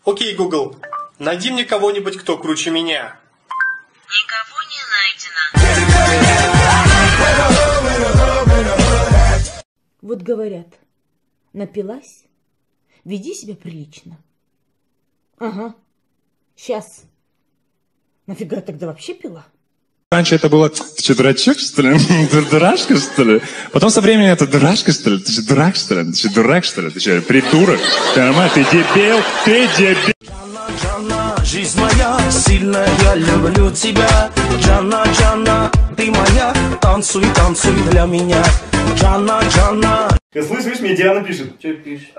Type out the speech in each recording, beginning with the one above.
Окей, Google, найди мне кого-нибудь, кто круче меня. Никого не найдено. Вот говорят, напилась, веди себя прилично. Ага, сейчас. Нафига тогда вообще пила? Раньше это было, ты что, дурачок, что ли? Ты дурашка, что ли? Потом со временем это дурашка, что ли? Ты что, дурак, что ли? Ты что, дурак, что ли? Ты что, придурок? Ты нормально? Ты дебил? Ты дебил? Жизнь моя, сильная, я люблю тебя. Джанна, Джанна, ты моя. Танцуй, танцуй для меня. Джанна, Джанна. Слышь, мне Диана пишет. Что пишешь?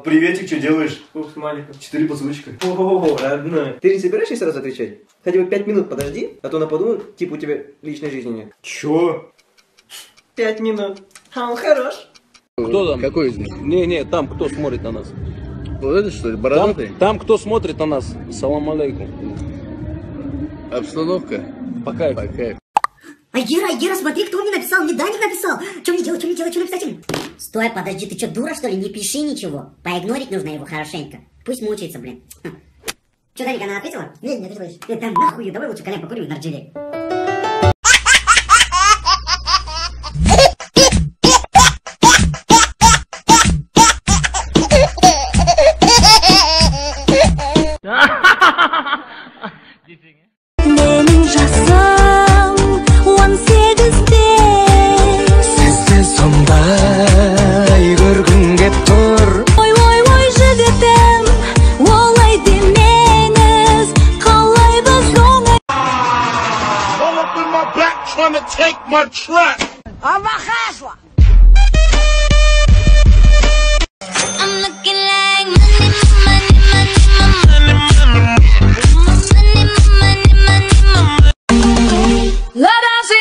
Приветик, что делаешь? Сколько смайликов? 4 поцелуйчика. Ого, родной. Ты не собираешься сразу отвечать? Хотя бы 5 минут подожди, а то она подумает, типа у тебя личной жизни нет. Чё? 5 минут. А он хорош. Кто там? Какой из них? Не, там кто смотрит на нас? Вот это что ли, бородатый? Там кто смотрит на нас? Салам алейкум. Обстановка? По кайфу. По кайфу. Айгера, смотри, кто мне написал, мне Даник написал. Что мне делать, что написать ему? Стой, подожди, ты что, дура, что ли? Не пиши ничего. Поигнорить нужно его хорошенько. Пусть мучается, блин. Что, Даник, она ответила? Нет, не ответила. Да нахуй, давай лучше колен покурим на рджеле. Take my track. I'm looking like money. La danse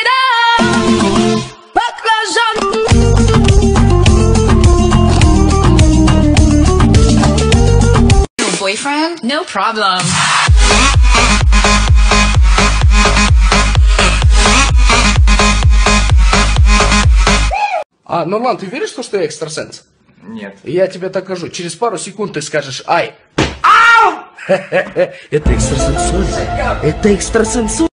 Your boyfriend? No problem. Нурлан, ты веришь в то, что я экстрасенс? Нет. Я тебе так скажу. Через пару секунд ты скажешь «Ай!» Ау! Это экстрасенсуально. Это экстрасенсуально.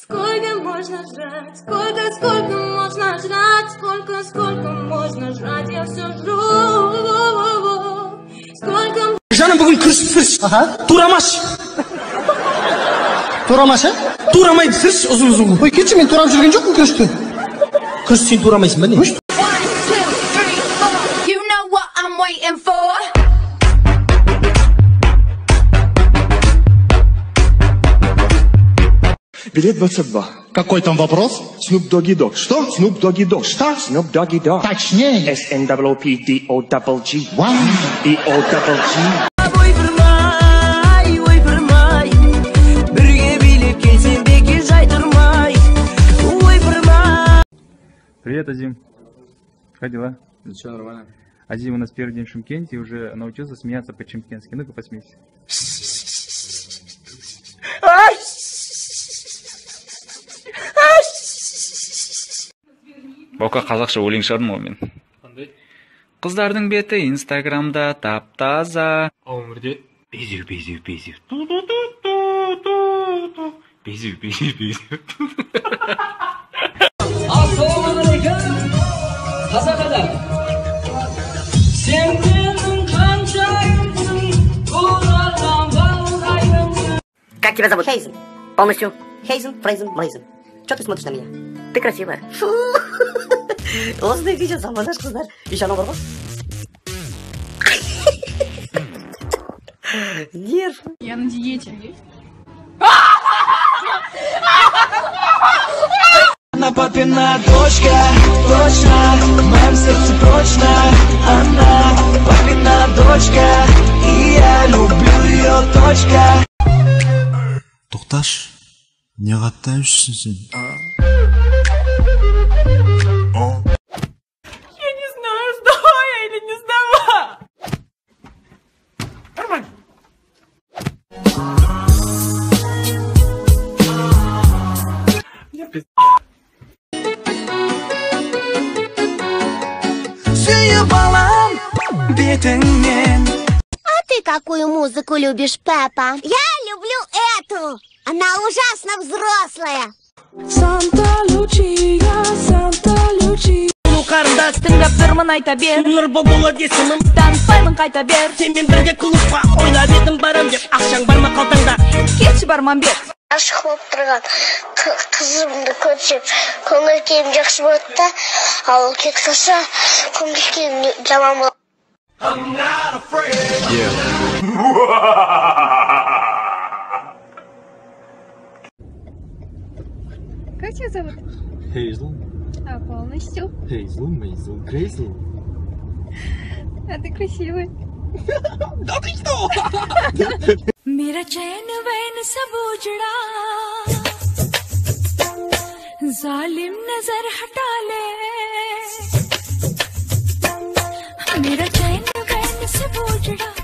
Сколько можно жрать? Сколько можно жрать? Сколько можно жрать? Я все жру. Сколько... Жаным бүгін күріш. Турамаш. Турамаш, турамайды күріш ұзын. Ой, кетші, мен турап жүрген жоқпын күрішті. Күріш сен турамайсың ба не? You know what I'm waiting for. Билет 22. Какой там вопрос? Snoop Doggy Dogg. Что? Snoop Doggy Dogg. Что? Snoop Doggy Dogg. Точнее. SNWPDOGG. Вау. DOGG. Привет, Азим. Как дела? Ничего, нормально. Азим у нас первый день в Шымкенте и уже научился смеяться по-чемкенски. Ну-ка, посмейся. Бока қазақша өлең шығардым ғой мен. Қандай? Қыздардың беті инстаграмда тап-таза. Өмірде? Безеу. Ассалаумағалейкум, қазақ адам. Сен менің қаншайымсың, ұлардан балғайымсың. Как тебя зовут? Хейзен. Полностью. Хейзен, Фрейзен, Брейзен. Че ты смотришь на меня? Ты красивая. Фу. Осындай видео салмадаш қыздар. Еще анау бар ғой. Нерв. Я на диете. Она папина дочка, точно, в моем сердце прочно. Она папина дочка, и я люблю ее, точка. Тоқташ, неға аттайсың сен? Я не знаю, сдала я или не сдала. Нормально. Мне пиздец. Сүйіп алам бетіңнен. А ты какую музыку любишь, Пеппа? Я люблю эту. Она ужасно взрослая. Санта-Лучия. Қарындас тыңдап тұрмын айта бер Нұрбол болады есімім танытпаймын қайта бер Сенмен бірге клубқа ойнап едім барам деп ақшаң бар ма қалтаңда кетші барманбет Ашық болып тұрған қызымды көрсем көңіл күйім жақсы болады да ал ол кетіп қалса көңіл күйім жаман болады. Как тебя зовут? Хейзл. А полностью? Хейзл, Мейзл, Грейзл. А ты красивый. Да ты что? मेरा चैन वैन सब उजड़ा जालिम नजर हटा ले मेरा चैन वैन सब उजड़ा